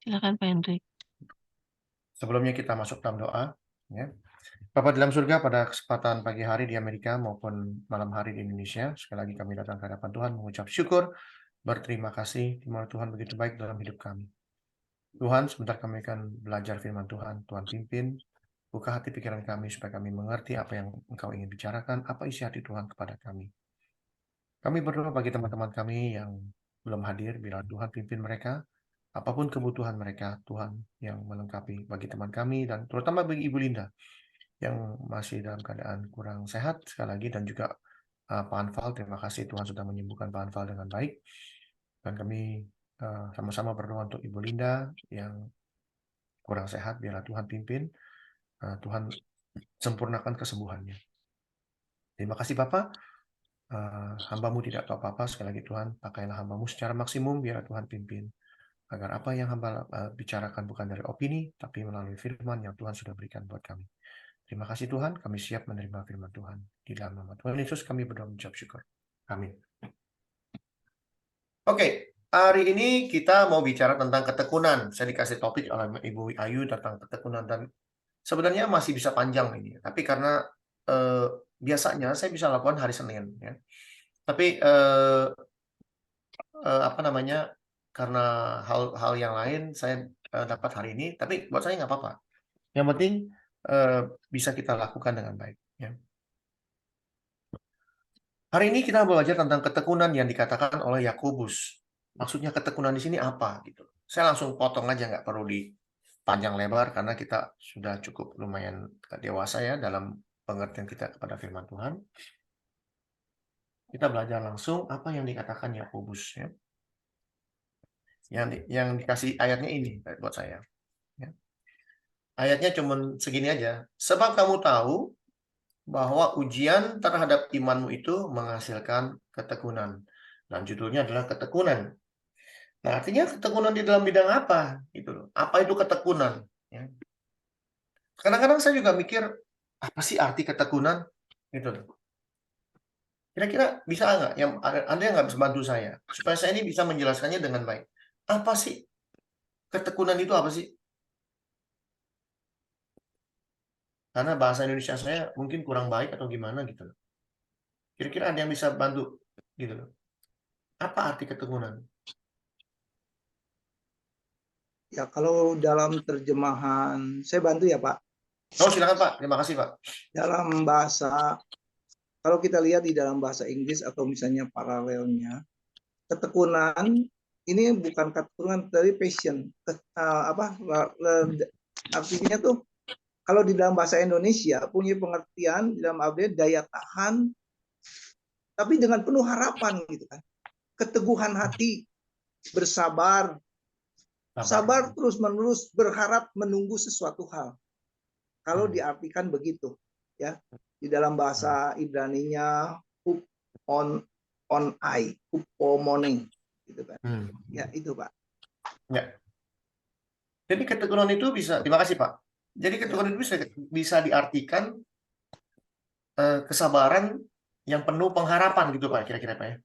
Silakan Pak Hendrik. Sebelumnya kita masuk dalam doa. Ya. Bapa dalam surga, pada kesempatan pagi hari di Amerika maupun malam hari di Indonesia, sekali lagi kami datang ke hadapan Tuhan mengucap syukur, berterima kasih, di mana Tuhan begitu baik dalam hidup kami. Tuhan, sebentar kami akan belajar firman Tuhan. Tuhan pimpin, buka hati pikiran kami supaya kami mengerti apa yang Engkau ingin bicarakan, apa isi hati Tuhan kepada kami. Kami berdoa bagi teman-teman kami yang belum hadir, bila Tuhan pimpin mereka, apapun kebutuhan mereka, Tuhan yang melengkapi bagi teman kami, dan terutama bagi Ibu Linda, yang masih dalam keadaan kurang sehat sekali lagi, dan juga Pak Anfal. Terima kasih Tuhan sudah menyembuhkan Pak Anfal dengan baik, dan kami sama-sama berdoa untuk Ibu Linda yang kurang sehat. Biarlah Tuhan pimpin, Tuhan sempurnakan kesembuhannya. Terima kasih Bapak. Hamba-Mu tidak tahu apa-apa. Sekali lagi Tuhan, pakailah hamba-Mu secara maksimum, biar Tuhan pimpin, agar apa yang hamba bicarakan bukan dari opini, tapi melalui firman yang Tuhan sudah berikan buat kami. Terima kasih Tuhan, kami siap menerima firman Tuhan. Di dalam nama Tuhan Yesus kami berdoa mengucap syukur. Amin. Oke, hari ini kita mau bicara tentang ketekunan. Saya dikasih topik oleh Ibu Ayu tentang ketekunan, dan sebenarnya masih bisa panjang ini. Tapi karena biasanya saya bisa lakukan hari Senin, ya. Tapi apa namanya, karena hal-hal yang lain saya dapat hari ini. Tapi buat saya nggak apa-apa. Yang penting bisa kita lakukan dengan baik, ya. Hari ini kita belajar tentang ketekunan yang dikatakan oleh Yakobus. Maksudnya ketekunan di sini apa gitu. Saya langsung potong aja, nggak perlu di panjang lebar karena kita sudah cukup lumayan dewasa ya dalam pengertian kita kepada firman Tuhan. Kita belajar langsung apa yang dikatakan Yakobus, ya. Yang dikasih ayatnya ini buat saya, ya. Ayatnya cuma segini aja. Sebab kamu tahu bahwa ujian terhadap imanmu itu menghasilkan ketekunan. Dan judulnya adalah ketekunan. Nah, artinya ketekunan di dalam bidang apa? Gitu loh. Apa itu ketekunan? Ya. Kadang-kadang saya juga mikir, apa sih arti ketekunan? Gitu loh. Kira-kira bisa nggak? Yang ada yang nggak bisa bantu saya? Supaya saya ini bisa menjelaskannya dengan baik. Apa sih ketekunan itu apa sih? Karena bahasa Indonesia saya mungkin kurang baik atau gimana gitu loh. Kira-kira ada yang bisa bantu gitu loh. Apa arti ketekunan? Ya, kalau dalam terjemahan, saya bantu ya Pak. Oh, silakan Pak. Terima kasih Pak. Dalam bahasa, kalau kita lihat di dalam bahasa Inggris atau misalnya paralelnya, ketekunan ini bukan ketekunan dari passion. Artinya tuh kalau di dalam bahasa Indonesia punya pengertian di dalam arti daya tahan, tapi dengan penuh harapan gitu kan. Keteguhan hati, bersabar, sabar terus-menerus berharap menunggu sesuatu hal. Kalau diartikan begitu, ya. Di dalam bahasa Ibraninya upomone, gitu kan. Ya, itu Pak. Ya. Jadi ketekunan itu bisa, terima kasih Pak. Jadi ketekunan itu bisa diartikan kesabaran yang penuh pengharapan gitu Pak, kira-kira Pak ya.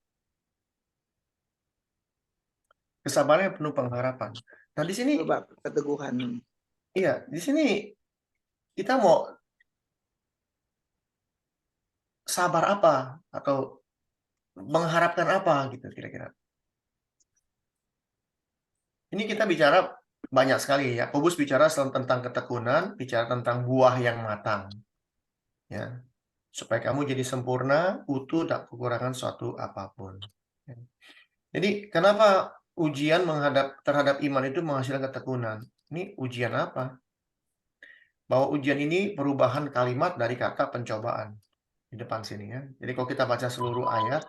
Kesabaran yang penuh pengharapan. Nah di sini, Pak, keteguhan. iya, di sini kita mau sabar apa atau mengharapkan apa gitu kira-kira. Ini kita bicara banyak sekali ya. Yakobus bicara tentang ketekunan, bicara tentang buah yang matang, ya. Supaya kamu jadi sempurna, utuh, tak kekurangan suatu apapun. Ya. Jadi kenapa ujian terhadap iman itu menghasilkan ketekunan? Ini ujian apa? Bahwa ujian ini perubahan kalimat dari kata pencobaan di depan sini ya. Jadi kalau kita baca seluruh ayat,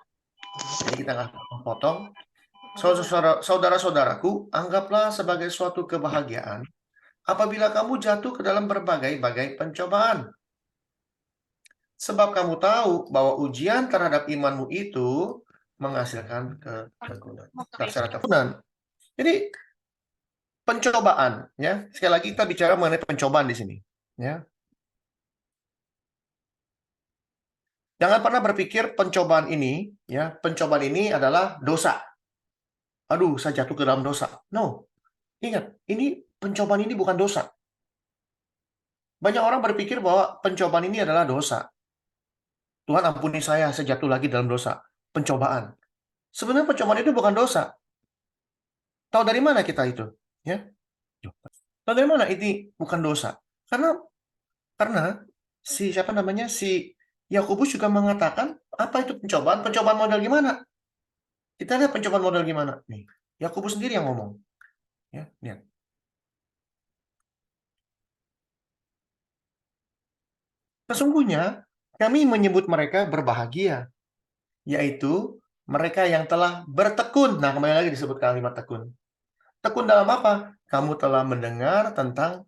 jadi kita nggak potong. Saudara-saudaraku, anggaplah sebagai suatu kebahagiaan apabila kamu jatuh ke dalam berbagai-bagai pencobaan. Sebab kamu tahu bahwa ujian terhadap imanmu itu menghasilkan ketekunan. Jadi pencobaan, ya. Sekali lagi kita bicara mengenai pencobaan di sini, ya. Jangan pernah berpikir pencobaan ini, ya, pencobaan ini adalah dosa. Aduh, saya jatuh ke dalam dosa. No, Ingat, ini pencobaan ini bukan dosa. Banyak orang berpikir bahwa pencobaan ini adalah dosa. Tuhan ampuni saya jatuh lagi dalam dosa. Pencobaan. Sebenarnya pencobaan itu bukan dosa. Tahu dari mana kita itu? Ya, tahu dari mana ini bukan dosa? Karena si siapa namanya si Yakobus juga mengatakan apa itu pencobaan? Pencobaan model gimana? Kita lihat pencobaan model gimana. Nih, Yakobus sendiri yang ngomong. Ya, lihat. Sesungguhnya kami menyebut mereka berbahagia, yaitu mereka yang telah bertekun. Nah, kembali lagi disebut kalimat tekun. Tekun dalam apa? Kamu telah mendengar tentang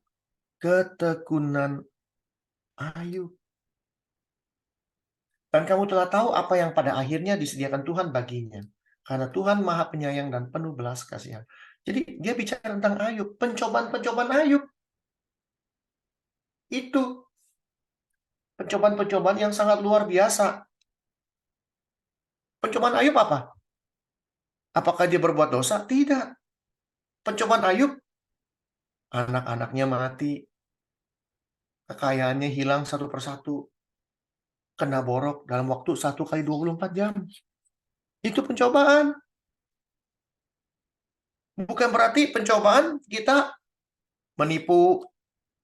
ketekunan Ayub. Dan kamu telah tahu apa yang pada akhirnya disediakan Tuhan baginya. Karena Tuhan Maha Penyayang dan penuh belas kasihan. Jadi dia bicara tentang Ayub. Pencobaan-pencobaan Ayub. Itu pencobaan-pencobaan yang sangat luar biasa. Pencobaan Ayub apa? Apakah dia berbuat dosa? Tidak. Pencobaan Ayub, anak-anaknya mati. Kekayaannya hilang satu persatu. Kena borok dalam waktu 1 kali 24 jam. Itu pencobaan. Bukan berarti pencobaan kita menipu,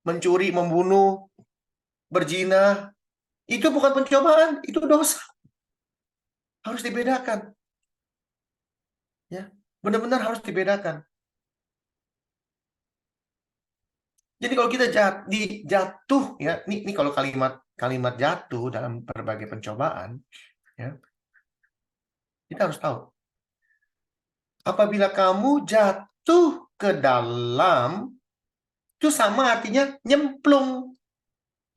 mencuri, membunuh, berzina. Itu bukan pencobaan, itu dosa. Harus dibedakan. Ya, benar-benar harus dibedakan. Jadi kalau kita jatuh, ya, ini kalau kalimat jatuh dalam berbagai pencobaan, ya, kita harus tahu. Apabila kamu jatuh ke dalam, itu sama artinya nyemplung,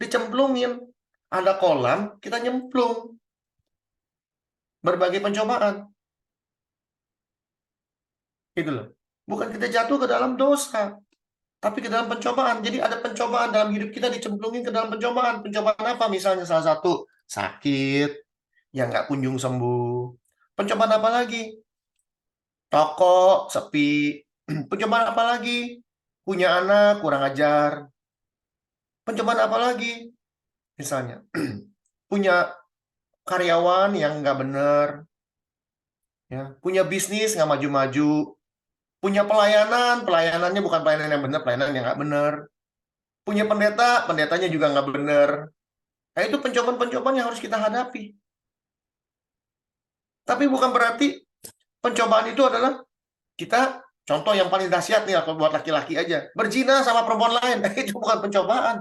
dicemplungin. Ada kolam, kita nyemplung. Berbagai pencobaan. Gitu loh. Bukan kita jatuh ke dalam dosa, tapi ke dalam pencobaan. Jadi ada pencobaan dalam hidup kita dicemplungin ke dalam pencobaan. Pencobaan apa? Misalnya salah satu, sakit, yang nggak kunjung sembuh. Pencobaan apa lagi? Toko, sepi. Pencobaan apa lagi? Punya anak, kurang ajar. Pencobaan apa lagi? Misalnya, punya karyawan yang nggak benar. Ya. Punya bisnis nggak maju-maju. Punya pelayanannya bukan pelayanan yang benar, pelayanan yang nggak benar. Punya pendetanya juga nggak benar. Nah, itu pencobaan-pencobaan yang harus kita hadapi. Tapi bukan berarti pencobaan itu adalah kita, contoh yang paling dahsyat nih, atau buat laki-laki aja, berzina sama perempuan lain. Itu bukan pencobaan.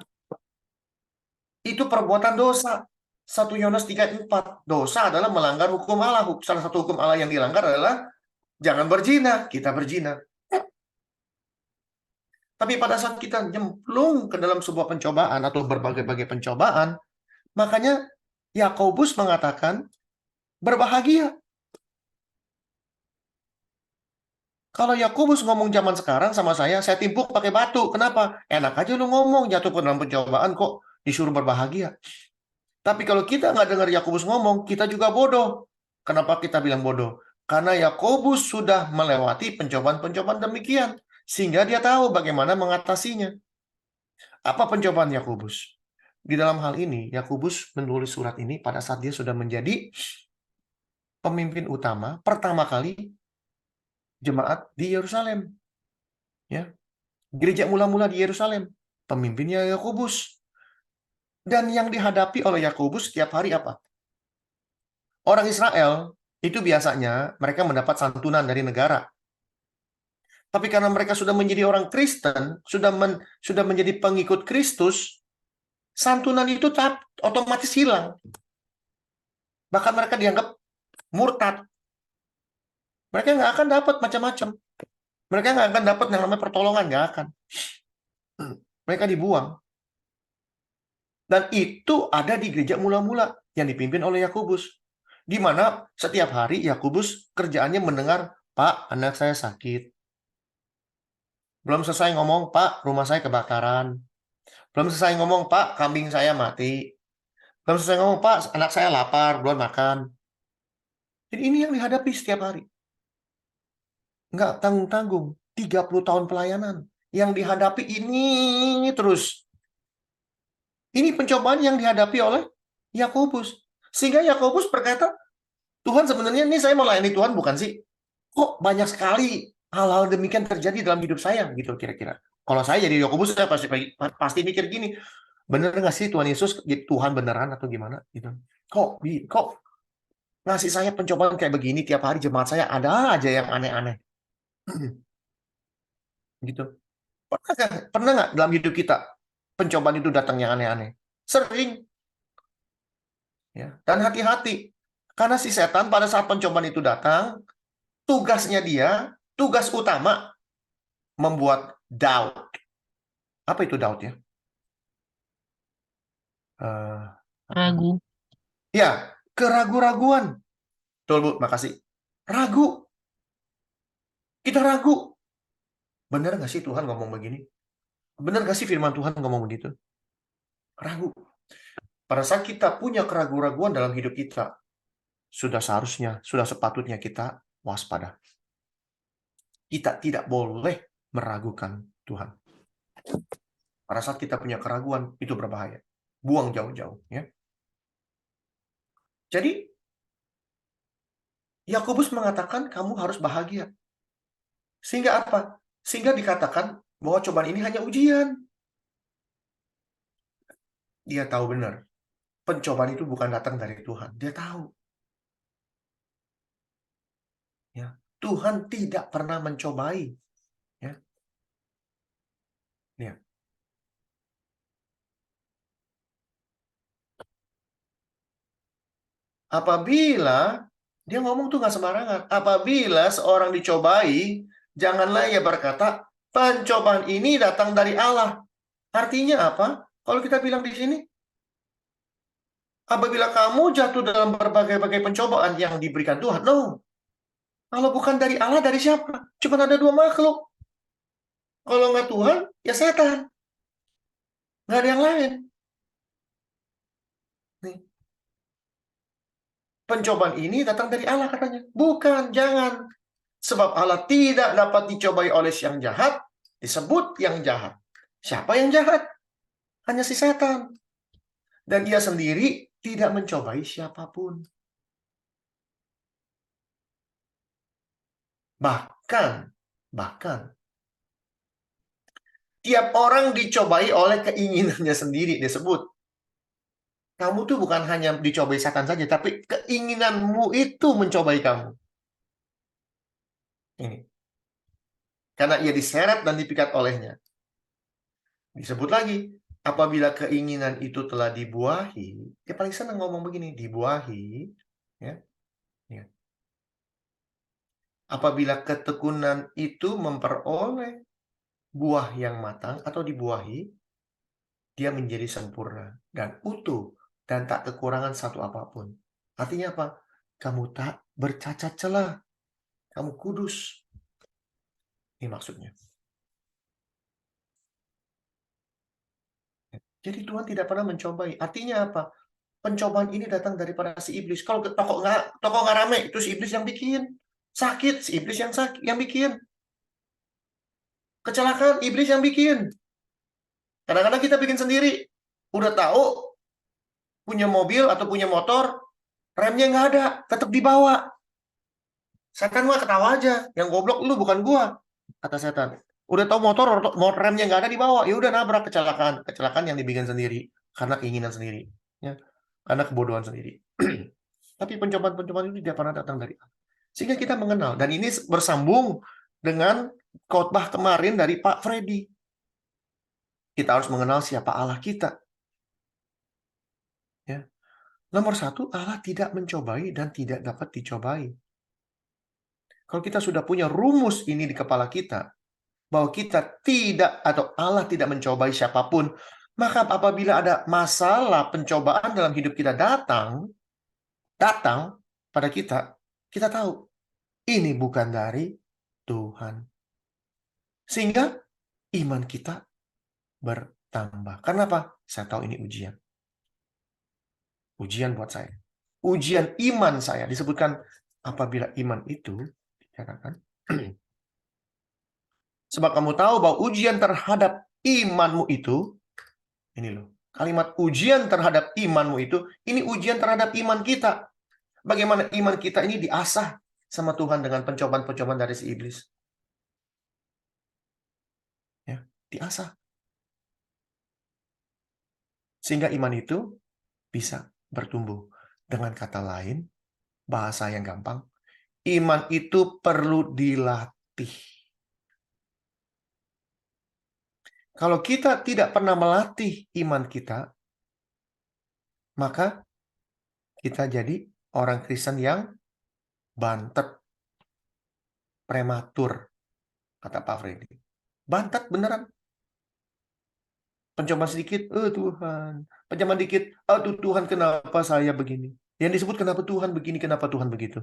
Itu perbuatan dosa. 1 Yohanes 3:4. Dosa adalah melanggar hukum Allah. Salah satu hukum Allah yang dilanggar adalah jangan berzina. Kita berzina. Tapi pada saat kita nyemplung ke dalam sebuah pencobaan atau berbagai-bagai pencobaan, makanya Yakobus mengatakan berbahagia. Kalau Yakobus ngomong zaman sekarang sama saya timpuk pakai batu. Kenapa? Enak aja lu ngomong, jatuh ke dalam pencobaan kok disuruh berbahagia. Tapi kalau kita nggak dengar Yakobus ngomong, kita juga bodoh. Kenapa kita bilang bodoh? Karena Yakobus sudah melewati pencobaan-pencobaan demikian. Sehingga dia tahu bagaimana mengatasinya. Apa pencobaan Yakobus? Di dalam hal ini, Yakobus menulis surat ini pada saat dia sudah menjadi pemimpin utama pertama kali jemaat di Yerusalem. Ya, gereja mula-mula di Yerusalem. Pemimpinnya Yakobus. Dan yang dihadapi oleh Yakobus setiap hari apa? Orang Israel itu biasanya mereka mendapat santunan dari negara. Tapi karena mereka sudah menjadi orang Kristen, sudah menjadi pengikut Kristus, santunan itu otomatis hilang. Bahkan mereka dianggap murtad. Mereka nggak akan dapat macam-macam. Mereka nggak akan dapat yang namanya pertolongan, nggak akan. Mereka dibuang. Dan itu ada di gereja mula-mula yang dipimpin oleh Yakobus. Di mana setiap hari Yakobus kerjaannya mendengar, Pak, anak saya sakit. Belum selesai ngomong, Pak, rumah saya kebakaran. Belum selesai ngomong, Pak, kambing saya mati. Belum selesai ngomong, Pak, anak saya lapar, belum makan. Jadi ini yang dihadapi setiap hari. Nggak tanggung-tanggung. 30 tahun pelayanan. Yang dihadapi ini terus. Ini pencobaan yang dihadapi oleh Yakobus. Sehingga Yakobus berkata, Tuhan sebenarnya ini saya melayani Tuhan bukan sih? Kok banyak sekali hal-hal demikian terjadi dalam hidup saya gitu kira-kira. Kalau saya jadi Yakobus saya pasti mikir gini, bener nggak sih Tuhan Yesus Tuhan beneran atau gimana gitu? Kok ngasih saya pencobaan kayak begini tiap hari jemaat saya ada aja yang aneh-aneh gitu. Pernah nggak dalam hidup kita pencobaan itu datang yang aneh-aneh? Sering ya. Dan hati-hati karena si setan pada saat pencobaan itu datang, tugas utama membuat doubt. Apa itu doubt ya? Ragu. Ya, keraguan-raguan. Betul, Bu. Makasih. Ragu. Kita ragu. Benar nggak sih Tuhan ngomong begini? Benar nggak sih firman Tuhan ngomong begitu? Ragu. Pada saat kita punya keraguan-raguan dalam hidup kita, sudah seharusnya, sudah sepatutnya kita waspada. Kita tidak boleh meragukan Tuhan. Pada saat kita punya keraguan, itu berbahaya. Buang jauh-jauh. Ya. Jadi, Yakobus mengatakan kamu harus bahagia. Sehingga apa? Sehingga dikatakan bahwa cobaan ini hanya ujian. Dia tahu benar. Pencobaan itu bukan datang dari Tuhan. Dia tahu. Ya. Tuhan tidak pernah mencobai. Ya. Ya. Apabila, dia ngomong tuh nggak sembarangan. Apabila seorang dicobai, janganlah ia berkata, pencobaan ini datang dari Allah. Artinya apa? Kalau kita bilang di sini, apabila kamu jatuh dalam berbagai-bagai pencobaan yang diberikan Tuhan, no. Kalau bukan dari Allah, dari siapa? Cuma ada dua makhluk. Kalau nggak Tuhan, ya setan. Nggak ada yang lain. Nih. Pencobaan ini datang dari Allah katanya. Bukan, jangan. Sebab Allah tidak dapat dicobai oleh yang jahat, disebut yang jahat. Siapa yang jahat? Hanya si setan. Dan dia sendiri tidak mencobai siapapun. Bahkan, tiap orang dicobai oleh keinginannya sendiri, disebut. Kamu tuh bukan hanya dicobai setan saja, tapi keinginanmu itu mencobai kamu. Ini. Karena ia diseret dan dipikat olehnya. Disebut lagi, apabila keinginan itu telah dibuahi, dia paling senang ngomong begini, dibuahi, ya. Ya. Apabila ketekunan itu memperoleh buah yang matang atau dibuahi, dia menjadi sempurna dan utuh dan tak kekurangan satu apapun. Artinya apa? Kamu tak bercacat celah. Kamu kudus. Ini maksudnya. Jadi Tuhan tidak pernah mencobai. Artinya apa? Pencobaan ini datang daripada si iblis. Kalau toko nggak rame, itu si iblis yang bikin. Sakit, si iblis yang bikin. Kecelakaan, iblis yang bikin. Kadang-kadang kita bikin sendiri. Udah tahu punya mobil atau punya motor, remnya nggak ada, tetap dibawa. Setan mah ketawa aja. Yang goblok lu bukan gua, kata setan. Udah tahu motor remnya nggak ada dibawa, ya udah nabrak, kecelakaan yang dibikin sendiri karena keinginan sendiri, ya, karena kebodohan sendiri. Tapi pencobaan-pencobaan itu tidak pernah datang dari Allah. Sehingga kita mengenal, dan ini bersambung dengan khotbah kemarin dari Pak Freddy. Kita harus mengenal siapa Allah kita. Ya. Nomor satu, Allah tidak mencobai dan tidak dapat dicobai. Kalau kita sudah punya rumus ini di kepala kita, bahwa kita tidak atau Allah tidak mencobai siapapun, maka apabila ada masalah pencobaan dalam hidup kita datang pada kita, kita tahu ini bukan dari Tuhan. Sehingga iman kita bertambah. Kenapa? Saya tahu ini ujian. Ujian buat saya. Ujian iman saya disebutkan apabila iman itu dikatakan Sebab kamu tahu bahwa ujian terhadap imanmu itu, ini loh, kalimat ujian terhadap imanmu itu, ini ujian terhadap iman kita. Bagaimana iman kita ini diasah sama Tuhan dengan pencobaan-pencobaan dari si iblis. Ya, diasah. Sehingga iman itu bisa bertumbuh. Dengan kata lain, bahasa yang gampang, iman itu perlu dilatih. Kalau kita tidak pernah melatih iman kita, maka kita jadi orang Kristen yang bantet, prematur, kata Pak Freddy. Bantet beneran. Pencobaan sedikit, Tuhan. Pencobaan dikit, aduh Tuhan kenapa saya begini. Yang disebut kenapa Tuhan begini, kenapa Tuhan begitu.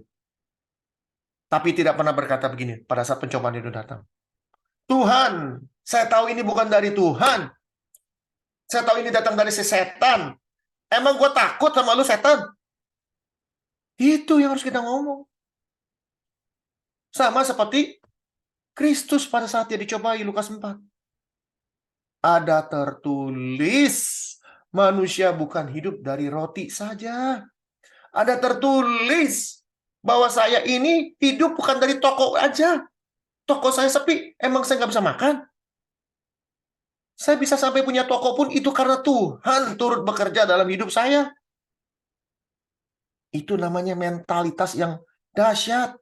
Tapi tidak pernah berkata begini pada saat pencobaan itu datang. Tuhan, saya tahu ini bukan dari Tuhan. Saya tahu ini datang dari si setan. Emang gue takut sama lu setan? Itu yang harus kita ngomong. Sama seperti Kristus pada saat dia dicobai, Lukas 4. Ada tertulis, manusia bukan hidup dari roti saja. Ada tertulis bahwa saya ini hidup bukan dari toko aja. Toko saya sepi, emang saya nggak bisa makan? Saya bisa sampai punya toko pun itu karena Tuhan turut bekerja dalam hidup saya. Itu namanya mentalitas yang dahsyat.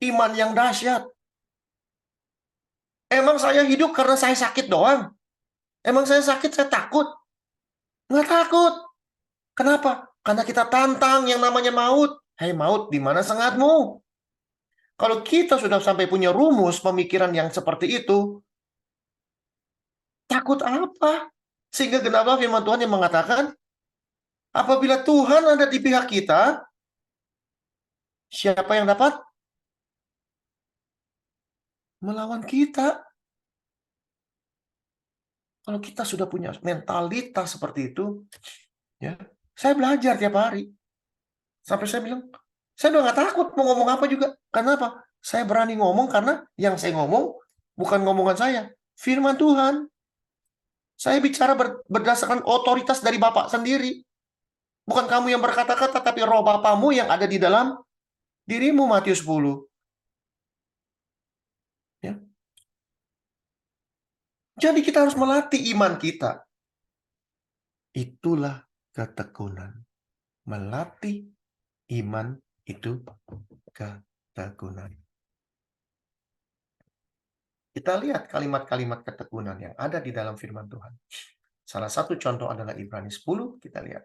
Iman yang dahsyat. Emang saya hidup karena saya sakit doang? Emang saya sakit, saya takut? Nggak takut. Kenapa? Karena kita tantang yang namanya maut. Hai maut, di mana sengatmu? Kalau kita sudah sampai punya rumus pemikiran yang seperti itu, takut apa? Sehingga kenapa firman Tuhan yang mengatakan, apabila Tuhan ada di pihak kita, siapa yang dapat melawan kita? Kalau kita sudah punya mentalitas seperti itu, ya, saya belajar tiap hari. Sampai saya bilang, saya udah nggak takut mau ngomong apa juga. Karena apa? Saya berani ngomong karena yang saya ngomong bukan ngomongan saya. Firman Tuhan. Saya bicara berdasarkan otoritas dari Bapak sendiri. Bukan kamu yang berkata-kata, tapi roh Bapamu yang ada di dalam dirimu, Matius 10. Ya. Jadi kita harus melatih iman kita. Itulah ketekunan. Melatih iman itu ketekunan. Kita lihat kalimat-kalimat ketekunan yang ada di dalam firman Tuhan. Salah satu contoh adalah Ibrani 10, kita lihat.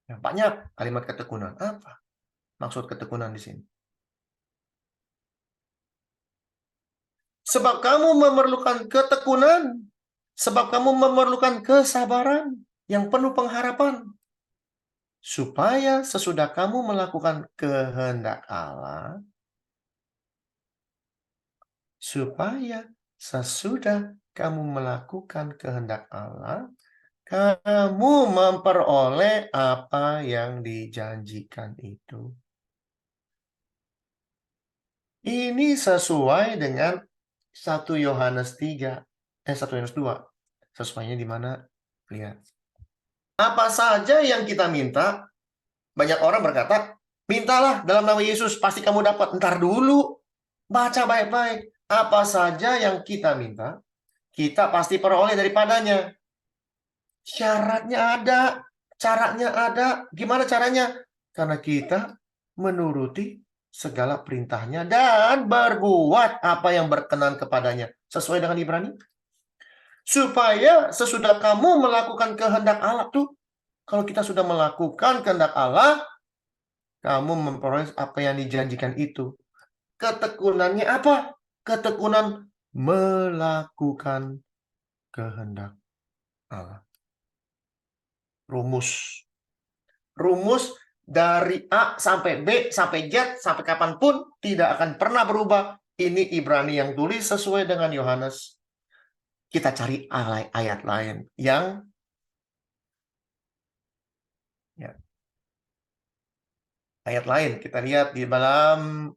Yang banyak kalimat ketekunan. Apa maksud ketekunan di sini? Sebab kamu memerlukan ketekunan, sebab kamu memerlukan kesabaran yang penuh pengharapan, supaya sesudah kamu melakukan kehendak Allah, supaya sesudah kamu melakukan kehendak Allah, kamu memperoleh apa yang dijanjikan itu. Ini sesuai dengan 1 Yohanes 3, 1 Yohanes 2. Sesuainya di mana? Lihat. Apa saja yang kita minta, banyak orang berkata, mintalah dalam nama Yesus, pasti kamu dapat. Ntar dulu. Baca baik-baik. Apa saja yang kita minta, kita pasti peroleh daripadanya. Syaratnya ada, caranya ada. Gimana caranya? Karena kita menuruti segala perintahnya dan berbuat apa yang berkenan kepadanya. Sesuai dengan Ibrani. Supaya sesudah kamu melakukan kehendak Allah tuh, kalau kita sudah melakukan kehendak Allah, kamu memperoleh apa yang dijanjikan itu. Ketekunannya apa? Ketekunan melakukan kehendak Allah. Rumus. Rumus dari A sampai B, sampai Z, sampai kapanpun tidak akan pernah berubah. Ini Ibrani yang tulis sesuai dengan Yohanes. Kita cari ayat lain yang ya, ayat lain. Kita lihat di dalam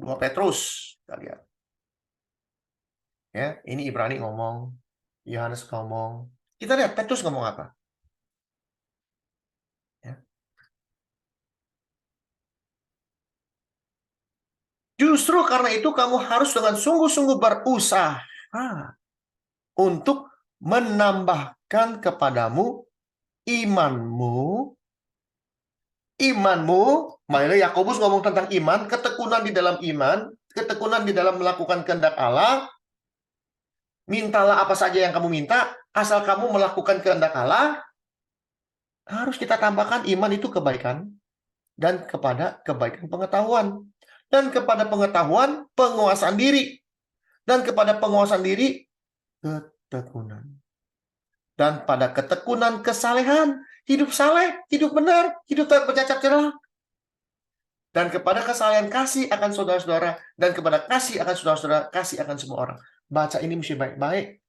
2 Petrus. Kita lihat. Ya, ini Ibrani ngomong, Yohanes ngomong. Kita lihat Petrus ngomong apa. Ya. Justru karena itu kamu harus dengan sungguh-sungguh berusaha untuk menambahkan kepadamu imanmu. Makanya Yakobus ngomong tentang iman, ketekunan di dalam iman, ketekunan di dalam melakukan kehendak Allah. Mintalah apa saja yang kamu minta, asal kamu melakukan kehendak Allah. Harus kita tambahkan iman itu kebaikan, dan kepada kebaikan pengetahuan, dan kepada pengetahuan penguasaan diri, dan kepada penguasaan diri ketekunan, dan pada ketekunan kesalehan, hidup saleh, hidup benar, hidup tak bercacat celah, dan kepada kesalehan kasih akan saudara-saudara, dan kepada kasih akan saudara-saudara, kasih akan semua orang. Baca ini mesti baik-baik.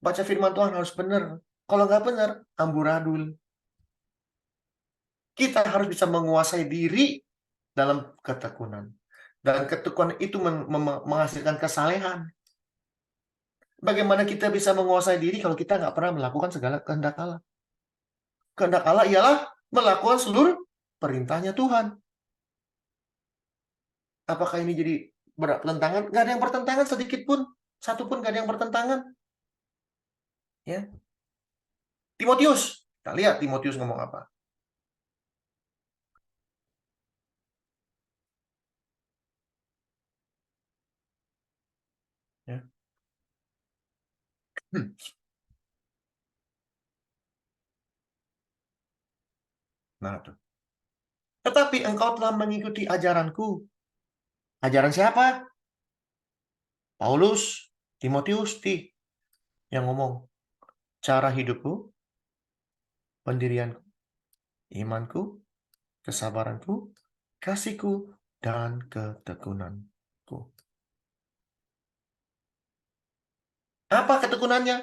Baca firman Tuhan harus benar. Kalau nggak benar, amburadul. Kita harus bisa menguasai diri dalam ketekunan. Dan ketekunan itu menghasilkan kesalehan. Bagaimana kita bisa menguasai diri kalau kita nggak pernah melakukan segala kehendak Allah? Kehendak Allah ialah melakukan seluruh perintahnya Tuhan. Apakah ini jadi bertentangan? Nggak ada yang bertentangan sedikit pun. Satu pun nggak ada yang bertentangan. Ya. Timotius. Kita lihat Timotius ngomong apa. Ya. Nah, tuh. Tetapi engkau telah mengikuti ajaranku. Ajaran siapa? Paulus, Timotius, yang ngomong. Cara hidupku, pendirianku, imanku, kesabaranku, kasihku, dan ketekunanku. Apa ketekunannya?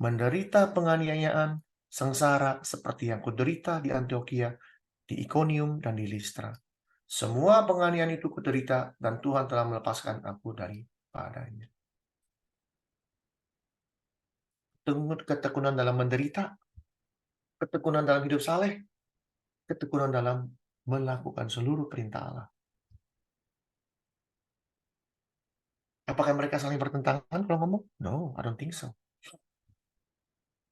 Menderita penganiayaan, sengsara seperti yang kuderita di Antioquia, di Iconium, dan di Listra. Semua penganiayaan itu kuderita, dan Tuhan telah melepaskan aku daripadanya. Ketekunan dalam menderita, ketekunan dalam hidup saleh, ketekunan dalam melakukan seluruh perintah Allah. Apakah mereka saling bertentangan kalau ngomong? No, I don't think so.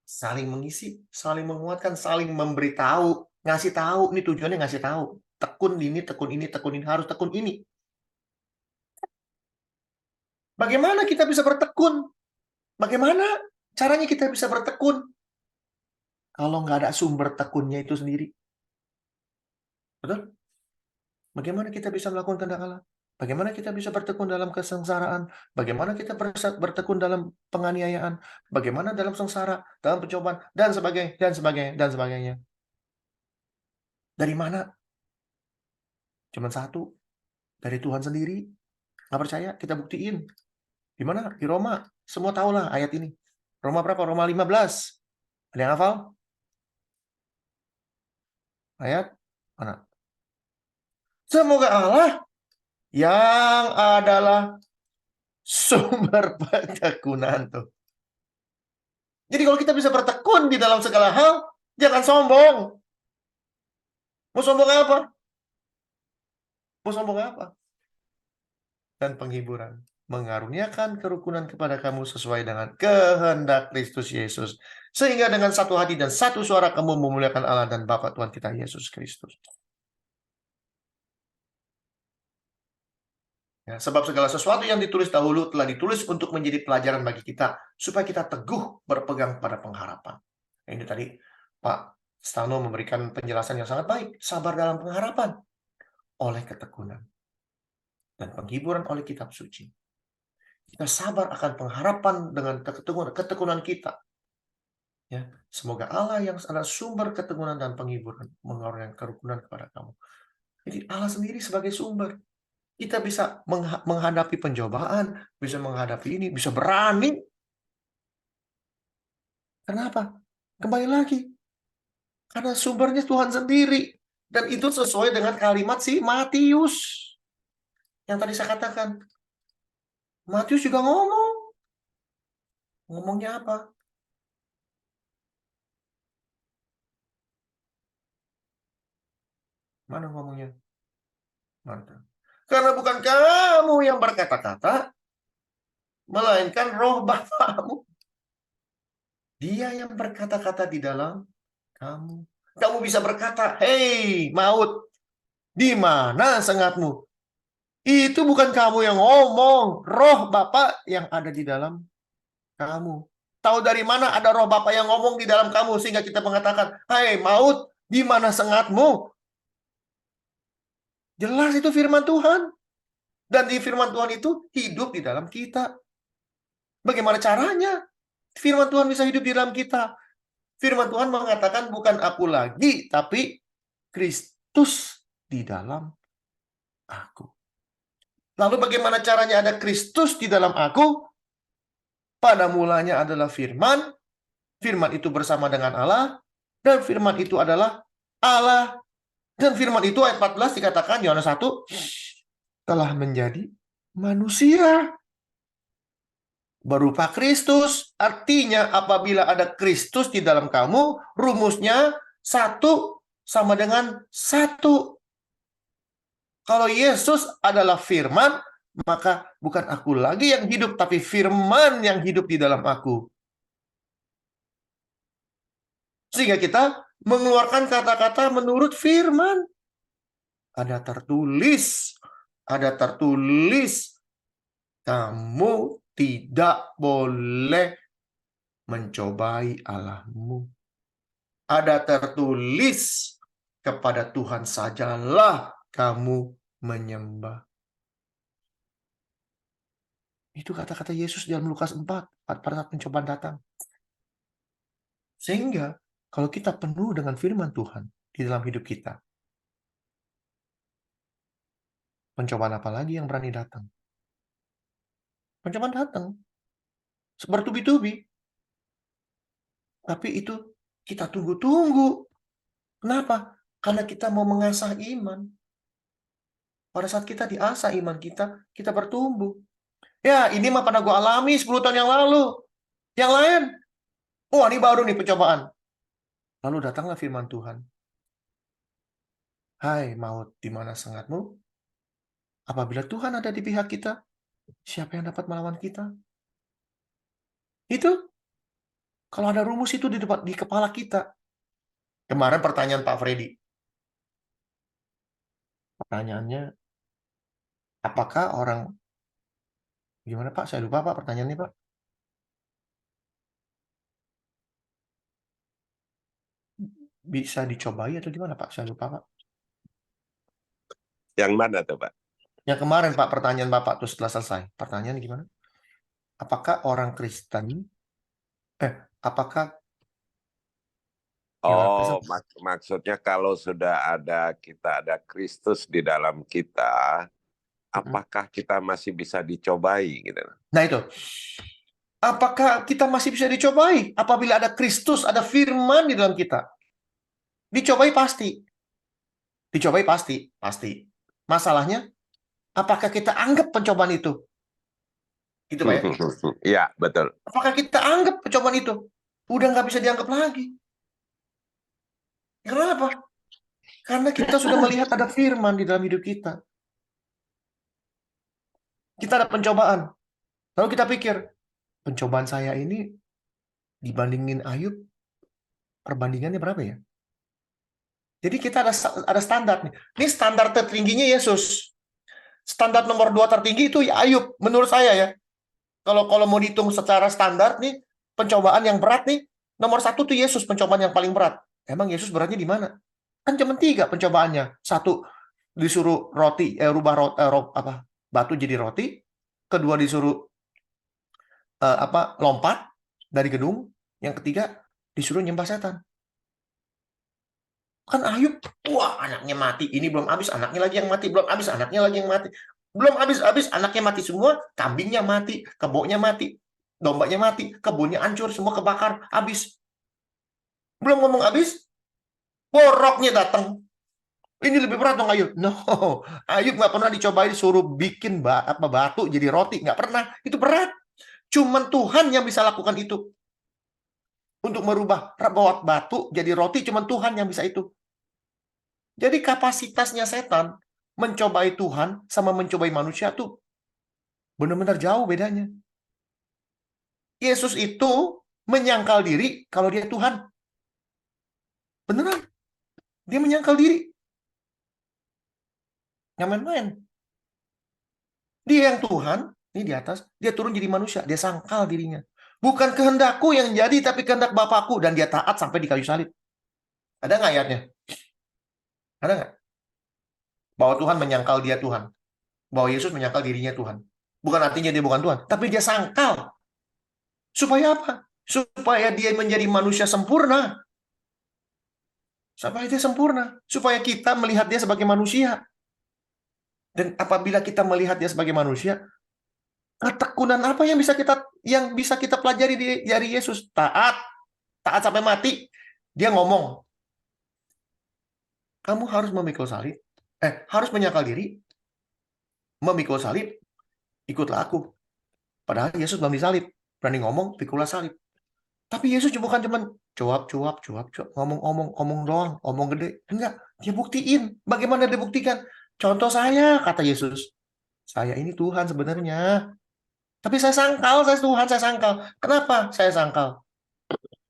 Saling mengisi, saling menguatkan, saling memberitahu, ngasih tahu. Ini tujuannya ngasih tahu. Tekun ini, harus tekun ini. Bagaimana kita bisa bertekun? Bagaimana caranya kita bisa bertekun? Kalau nggak ada sumber tekunnya itu sendiri. Betul? Bagaimana kita bisa melakukan kehendak Allah? Bagaimana kita bisa bertekun dalam kesengsaraan? Bagaimana kita bertekun dalam penganiayaan? Bagaimana dalam sengsara, dalam pencobaan, dan sebagainya, dan sebagainya, dan sebagainya. Dari mana? Cuma satu. Dari Tuhan sendiri. Nggak percaya? Kita buktiin. Di mana? Di Roma. Semua tahulah ayat ini. Roma berapa? Roma 15. Ada yang hafal? Ayat mana? Semoga Allah yang adalah sumber ketekunan tuh. Jadi kalau kita bisa bertekun di dalam segala hal, jangan sombong. Mau sombong apa? Mau sombong apa? Dan penghiburan. Mengaruniakan kerukunan kepada kamu sesuai dengan kehendak Kristus Yesus. Sehingga dengan satu hati dan satu suara kamu memuliakan Allah dan Bapa Tuhan kita Yesus Kristus. Ya, sebab segala sesuatu yang ditulis dahulu telah ditulis untuk menjadi pelajaran bagi kita, supaya kita teguh berpegang pada pengharapan. Ini tadi Pak Stano memberikan penjelasan yang sangat baik. Sabar dalam pengharapan oleh ketekunan dan penghiburan oleh kitab suci. Kita sabar akan pengharapan dengan ketekunan kita. Ya, semoga Allah yang adalah sumber ketekunan dan penghiburan mengaruniakan kerukunan kepada kamu. Jadi Allah sendiri sebagai sumber. Kita bisa menghadapi pencobaan, bisa menghadapi ini, bisa berani. Kenapa? Kembali lagi. Karena sumbernya Tuhan sendiri. Dan itu sesuai dengan kalimat si Matius. Yang tadi saya katakan. Matius juga ngomong. Ngomongnya apa? Mana ngomongnya? Mana? Karena bukan kamu yang berkata-kata, melainkan roh Bapamu. Dia yang berkata-kata di dalam kamu. Kamu bisa berkata, "Hei, maut, di mana sengatmu?" Itu bukan kamu yang ngomong, roh Bapa yang ada di dalam kamu. Tahu dari mana ada roh Bapa yang ngomong di dalam kamu sehingga kita mengatakan, "Hei, maut, di mana sengatmu?" Jelas itu firman Tuhan. Dan di firman Tuhan itu hidup di dalam kita. Bagaimana caranya? Firman Tuhan bisa hidup di dalam kita. Firman Tuhan mengatakan bukan aku lagi, tapi Kristus di dalam aku. Lalu bagaimana caranya ada Kristus di dalam aku? Pada mulanya adalah firman. Firman itu bersama dengan Allah. Dan firman itu adalah Allah. Dan firman itu ayat 14 dikatakan, Yohanes 1, telah menjadi manusia berupa Kristus. Artinya apabila ada Kristus di dalam kamu, rumusnya 1 sama dengan 1. Kalau Yesus adalah firman, maka bukan aku lagi yang hidup, tapi firman yang hidup di dalam aku. Sehingga kita mengeluarkan kata-kata menurut firman. Ada tertulis, kamu tidak boleh mencobai Allahmu. Ada tertulis, kepada Tuhan sajalah kamu menyembah. Itu kata-kata Yesus dalam Lukas 4 pada saat pencobaan datang. Sehingga kalau kita penuh dengan firman Tuhan di dalam hidup kita, pencobaan apa lagi yang berani datang? Pencobaan datang bertubi-tubi. Tapi itu kita tunggu-tunggu. Kenapa? Karena kita mau mengasah iman. Pada saat kita diasah iman kita, kita bertumbuh. Ya, ini mah pernah gue alami 10 tahun yang lalu. Yang lain, wah ini baru nih pencobaan. Lalu datanglah firman Tuhan. Hai maut, di mana sengatmu? Apabila Tuhan ada di pihak kita, siapa yang dapat melawan kita? Itu, kalau ada rumus itu di kepala kita. Kemarin pertanyaan Pak Freddy. Pertanyaannya, apakah orang... Gimana Pak? Saya lupa Pak pertanyaannya Pak. Bisa dicobai atau gimana Pak? Saya lupa Pak. Yang mana tuh Pak? Yang kemarin Pak, pertanyaan Bapak tuh setelah selesai. Pertanyaan gimana? Apakah orang Kristen, apakah... Oh, maksudnya kalau sudah kita ada Kristus di dalam kita, apakah kita masih bisa dicobai gitu? Nah itu. Apakah kita masih bisa dicobai apabila ada Kristus, ada firman di dalam kita? Dicobai pasti. Dicobai pasti, pasti. Masalahnya, apakah kita anggap pencobaan itu? Gitu Pak ya? Iya, betul. Apakah kita anggap pencobaan itu? Udah nggak bisa dianggap lagi. Kenapa? Karena kita sudah melihat ada firman di dalam hidup kita. Kita ada pencobaan. Lalu kita pikir, pencobaan saya ini dibandingin Ayub, perbandingannya berapa ya? Jadi kita ada standar nih. Ini standar tertingginya Yesus. Standar nomor 2 tertinggi itu Ayub, menurut saya ya. Kalau mau dihitung secara standar nih, pencobaan yang berat nih, nomor 1 tuh Yesus, pencobaan yang paling berat. Emang Yesus beratnya di mana? Kan cuma 3 pencobaannya. 1 disuruh roti, rubah batu jadi roti. Kedua disuruh lompat dari gedung. Yang ketiga disuruh nyembah setan. Kan Ayub, wah anaknya mati, ini belum habis, anaknya lagi yang mati, belum habis, anaknya lagi yang mati. Belum habis, anaknya mati semua, kambingnya mati, keboknya mati, dombanya mati, kebunnya hancur, semua kebakar, habis. Belum ngomong habis, boroknya datang. Ini lebih berat dong Ayub. No, Ayub nggak pernah dicobain suruh bikin batu jadi roti, nggak pernah. Itu berat. Cuman Tuhan yang bisa lakukan itu. Untuk merubah buat batu jadi roti, cuman Tuhan yang bisa itu. Jadi kapasitasnya setan mencobai Tuhan sama mencobai manusia tuh benar-benar jauh bedanya. Yesus itu menyangkal diri kalau dia Tuhan. Beneran. Dia menyangkal diri. Nggak main-main. Dia yang Tuhan, ini di atas, dia turun jadi manusia, dia sangkal dirinya. Bukan kehendakku yang jadi, tapi kehendak Bapakku. Dan dia taat sampai di kayu salib. Ada nggak ayatnya? Ada nggak? Bahwa Tuhan menyangkal dia Tuhan. Bahwa Yesus menyangkal dirinya Tuhan. Bukan artinya dia bukan Tuhan, tapi dia sangkal. Supaya apa? Supaya dia menjadi manusia sempurna. Supaya dia sempurna. Supaya kita melihat dia sebagai manusia. Dan apabila kita melihat dia sebagai manusia, ketekunan apa yang bisa kita pelajari dari Yesus? Taat sampai mati. Dia ngomong, kamu harus memikul salib, harus menyangkal diri, memikul salib, ikutlah aku. Padahal Yesus belum disalib, berani ngomong, pikulah salib. Tapi Yesus bukan cuma cuap, ngomong doang, omong gede. Enggak, dia buktiin. Bagaimana dia buktikan? Contoh saya, kata Yesus. Saya ini Tuhan sebenarnya. Tapi saya sangkal, saya Tuhan, saya sangkal. Kenapa saya sangkal?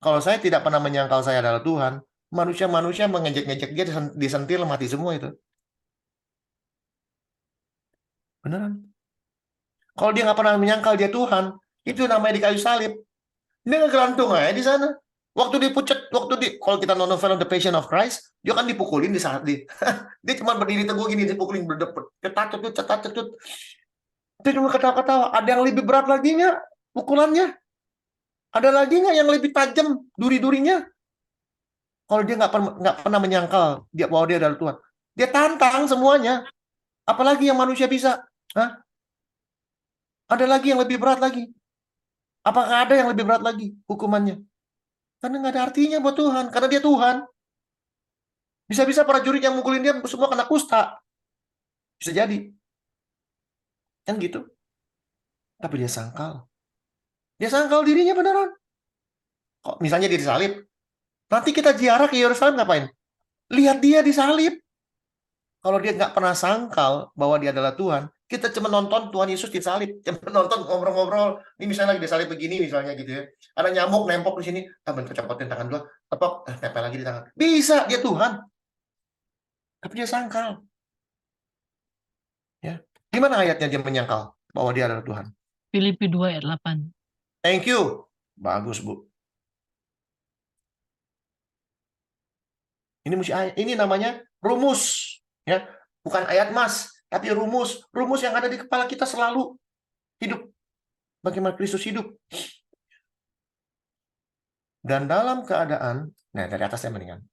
Kalau saya tidak pernah menyangkal saya adalah Tuhan, manusia-manusia mengejek-ngejek dia, disentil, mati semua itu. Beneran. Kalau dia nggak pernah menyangkal dia Tuhan, itu namanya di kayu salib. Dia ngegelantung aja di sana. Kalau kita nonton film The Passion of Christ, dia kan dipukulin dia cuma berdiri teguh gini, dipukulin cetat. Dia cuma ketawa-ketawa. Ada yang lebih berat lagi nggak pukulannya? Ada lagi nggak yang lebih tajam duri-durinya? Kalau dia nggak pernah menyangkal bahwa dia adalah Tuhan, dia tantang semuanya. Apalagi yang manusia bisa? Hah? Ada lagi yang lebih berat lagi? Apakah ada yang lebih berat lagi hukumannya? Karena nggak ada artinya buat Tuhan, karena dia Tuhan. Bisa-bisa prajurit yang mukulin dia semua kena kusta. Bisa jadi. Kan gitu. Tapi dia sangkal. Dia sangkal dirinya beneran. Kok misalnya dia disalib, nanti kita ziarah ke Yerusalem ngapain? Lihat dia disalib. Kalau dia nggak pernah sangkal bahwa dia adalah Tuhan, kita cuma nonton Tuhan Yesus disalib, cuma nonton ngobrol-ngobrol. Ini misalnya lagi disalib begini, misalnya gitu ya. Ada nyamuk nempok di sini, bentuk copotin tangan dua, tepok, tempel lagi di tangan. Bisa, dia Tuhan. Tapi dia sangkal. Ya. Gimana ayatnya dia menyangkal bahwa dia adalah Tuhan? Filipi 2 ayat 8. Thank you. Bagus, Bu. Ini namanya rumus, ya. Bukan ayat mas, tapi rumus. Rumus yang ada di kepala kita selalu hidup. Bagaimana Kristus hidup. Dan dalam keadaan, nah dari atasnya mendingan.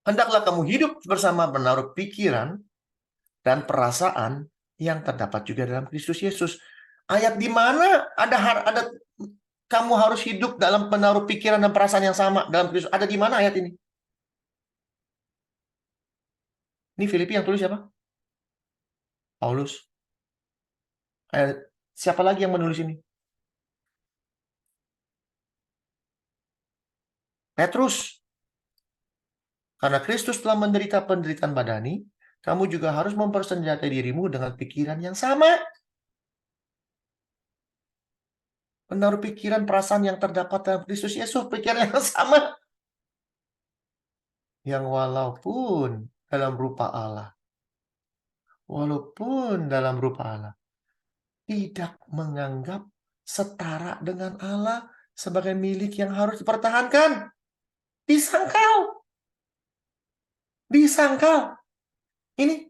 Hendaklah kamu hidup bersama menaruh pikiran dan perasaan yang terdapat juga dalam Kristus Yesus. Ayat di mana ada kamu harus hidup dalam menaruh pikiran dan perasaan yang sama dalam Kristus. Ada di mana ayat ini? Ini Filipi yang tulis siapa? Paulus. Siapa lagi yang menulis ini? Petrus. Karena Kristus telah menderita penderitaan badani, kamu juga harus mempersenjatai dirimu dengan pikiran yang sama. Menaruh pikiran perasaan yang terdapat dalam Kristus Yesus, pikiran yang sama. Yang walaupun dalam rupa Allah, tidak menganggap setara dengan Allah sebagai milik yang harus dipertahankan. Disangkal. Ini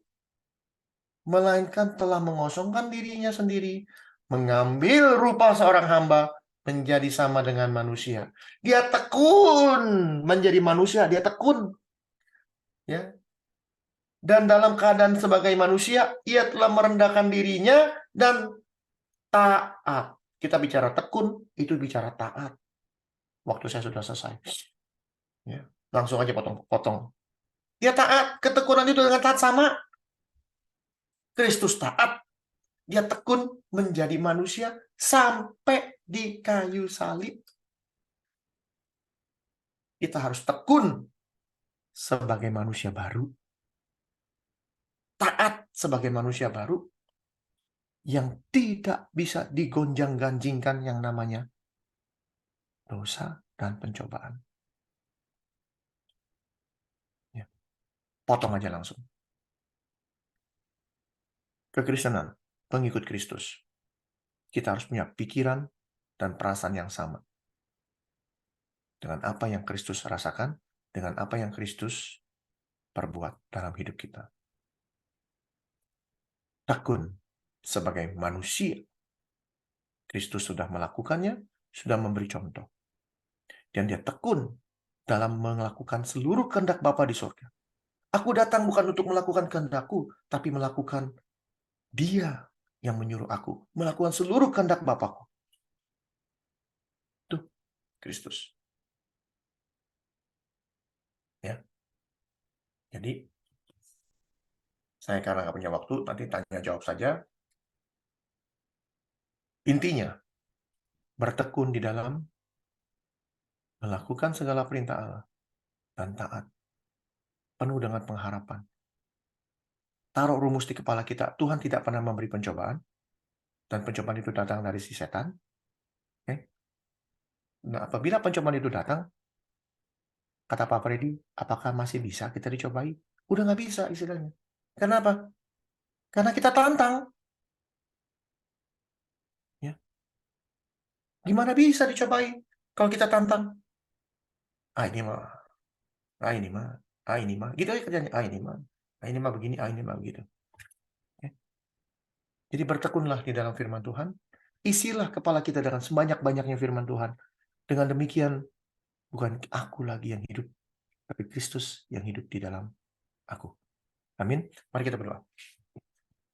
melainkan telah mengosongkan dirinya sendiri, mengambil rupa seorang hamba, menjadi sama dengan manusia. Dia tekun menjadi manusia, dia tekun. Ya. Dan dalam keadaan sebagai manusia, ia telah merendahkan dirinya dan taat. Kita bicara tekun, itu bicara taat. Waktu saya sudah selesai. Ya. Langsung aja potong. Dia taat. Ketekunan itu dengan taat sama. Kristus taat. Dia tekun menjadi manusia sampai di kayu salib. Kita harus tekun sebagai manusia baru. Taat sebagai manusia baru yang tidak bisa digonjang-ganjingkan yang namanya dosa dan pencobaan. Ya. Potong aja langsung. Kekristenan, pengikut Kristus. Kita harus punya pikiran dan perasaan yang sama. Dengan apa yang Kristus rasakan, dengan apa yang Kristus perbuat dalam hidup kita. Tekun sebagai manusia. Kristus sudah melakukannya, sudah memberi contoh. Dan dia tekun dalam melakukan seluruh kehendak Bapa di surga. Aku datang bukan untuk melakukan kehendakku, tapi melakukan Dia yang menyuruh aku melakukan seluruh kehendak Bapakku. Itu Kristus. Ya. Jadi, saya karena nggak punya waktu, nanti tanya jawab saja. Intinya, bertekun di dalam melakukan segala perintah Allah dan taat. Penuh dengan pengharapan. Taruh rumus di kepala kita, Tuhan tidak pernah memberi pencobaan, dan pencobaan itu datang dari si setan. Okay? Nah, apabila pencobaan itu datang, kata Pak Freddy, apakah masih bisa kita dicobai? Udah nggak bisa istilahnya. Kenapa? Karena kita tantang. Ya. Gimana bisa dicobai kalau kita tantang? Ini mah. Ini mah. Ini mah. Gitu aja kerjanya. Ini mah. Ini mah begini. Ini mah begitu. Ya. Jadi bertekunlah di dalam firman Tuhan. Isilah kepala kita dengan sebanyak-banyaknya firman Tuhan. Dengan demikian, bukan aku lagi yang hidup, tapi Kristus yang hidup di dalam aku. Amin. Mari kita berdoa.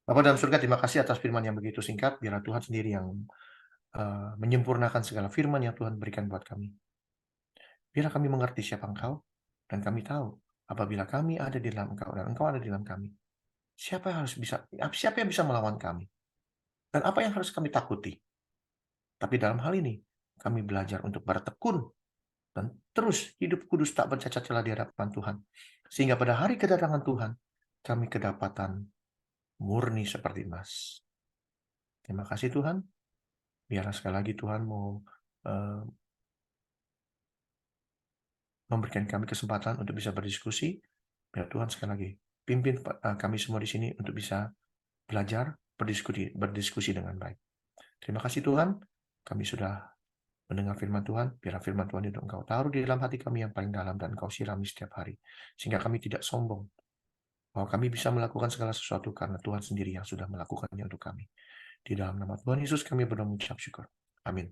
Bapa dalam surga, terima kasih atas firman yang begitu singkat. Biarlah Tuhan sendiri yang menyempurnakan segala firman yang Tuhan berikan buat kami. Biarlah kami mengerti siapa Engkau, dan kami tahu apabila kami ada di dalam Engkau dan Engkau ada di dalam kami, siapa yang bisa melawan kami? Dan apa yang harus kami takuti? Tapi dalam hal ini, kami belajar untuk bertekun dan terus hidup kudus tak bercacat celah di hadapan Tuhan. Sehingga pada hari kedatangan Tuhan, kami kedapatan murni seperti emas. Terima kasih Tuhan. Biarlah sekali lagi Tuhan mau memberikan kami kesempatan untuk bisa berdiskusi. Biar Tuhan sekali lagi pimpin kami semua di sini untuk bisa belajar, berdiskusi dengan baik. Terima kasih Tuhan, kami sudah mendengar firman Tuhan. Biar firman Tuhan itu Engkau taruh di dalam hati kami yang paling dalam dan Engkau sirami setiap hari. Sehingga kami tidak sombong bahwa kami bisa melakukan segala sesuatu karena Tuhan sendiri yang sudah melakukannya untuk kami. Di dalam nama Tuhan Yesus kami berdoa mengucap syukur. Amin.